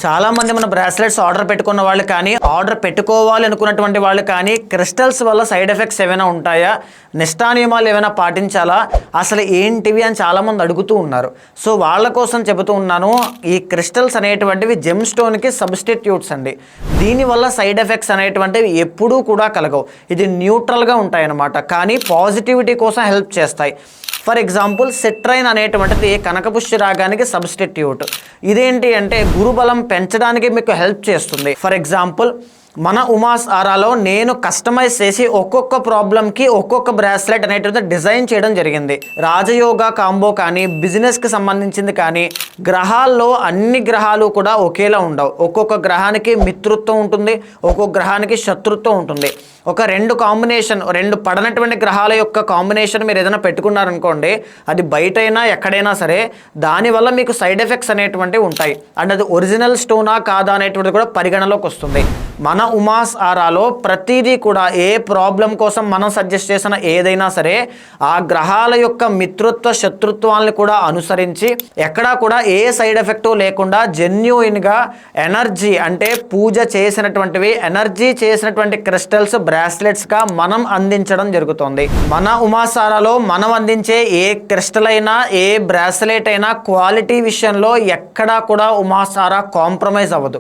చాలా మంది మన బ్రాస్లెట్స్ ఆర్డర్ పెట్టుకున్న వాళ్ళు కానీ ఆర్డర్ పెట్టుకోవాలి అనుకున్నటువంటి వాళ్ళు కానీ క్రిస్టల్స్ వల్ల సైడ్ ఎఫెక్ట్స్ ఏమైనా ఉంటాయా, నిష్ఠా నియమాలు ఏమైనా పాటించాలా, అసలు ఏంటివి అని చాలామంది అడుగుతూ ఉన్నారు. సో వాళ్ళ కోసం చెబుతూ ఉన్నాను, ఈ క్రిస్టల్స్ అనేటువంటివి జెమ్ స్టోన్కి సబ్స్టిట్యూట్స్ అండి. దీనివల్ల సైడ్ ఎఫెక్ట్స్ అనేటువంటివి ఎప్పుడూ కూడా కలగవు. ఇది న్యూట్రల్గా ఉంటాయన్నమాట, కానీ పాజిటివిటీ కోసం హెల్ప్ చేస్తాయి. ఫర్ ఎగ్జాంపుల్ సిట్రైన్ అనేటువంటిది కనకపుష్య రాగానికి సబ్స్టిట్యూట్. ఇదేంటి అంటే గురుబలం పెంచడానికి మీకు హెల్ప్ చేస్తుంది. ఫర్ ఎగ్జాంపుల్ మన ఉమాస్ ఆరాలో నేను కస్టమైజ్ చేసి ఒక్కొక్క ప్రాబ్లంకి ఒక్కొక్క బ్రాస్లెట్ అనేటువంటి డిజైన్ చేయడం జరిగింది. రాజయోగా కాంబో కానీ బిజినెస్కి సంబంధించింది కానీ గ్రహాల్లో అన్ని గ్రహాలు కూడా ఒకేలా ఉండవు. ఒక్కొక్క గ్రహానికి మిత్రుత్వం ఉంటుంది, ఒక్కొక్క గ్రహానికి శత్రుత్వం ఉంటుంది. ఒక రెండు పడనటువంటి గ్రహాల యొక్క కాంబినేషన్ మీరు ఏదైనా పెట్టుకున్నారనుకోండి, అది బయటైనా ఎక్కడైనా సరే దానివల్ల మీకు సైడ్ ఎఫెక్ట్స్ అనేటువంటివి ఉంటాయి. అండ్ అది ఒరిజినల్ స్టోనా కాదా అనేటువంటిది కూడా పరిగణలోకి వస్తుంది. మన ఉమాస్ ఆరాలో ప్రతిదీ కూడా ఏ ప్రాబ్లం కోసం మనం సజెస్ట్ చేసిన ఏదైనా సరే ఆ గ్రహాల యొక్క మిత్రుత్వ శత్రుత్వాలను కూడా అనుసరించి ఎక్కడా కూడా ఏ సైడ్ ఎఫెక్ట్ లేకుండా జెన్యూయిన్గా ఎనర్జీ అంటే పూజ చేసినటువంటివి ఎనర్జీ చేసినటువంటి క్రిస్టల్స్ బ్రాస్లెట్స్గా మనం అందించడం జరుగుతుంది. మన ఉమాస్ ఆరాలో మనం అందించే ఏ క్రిస్టల్ అయినా ఏ బ్రాస్లెట్ అయినా క్వాలిటీ విషయంలో ఎక్కడా కూడా ఉమాస్ ఆరా కాంప్రమైజ్ అవ్వదు.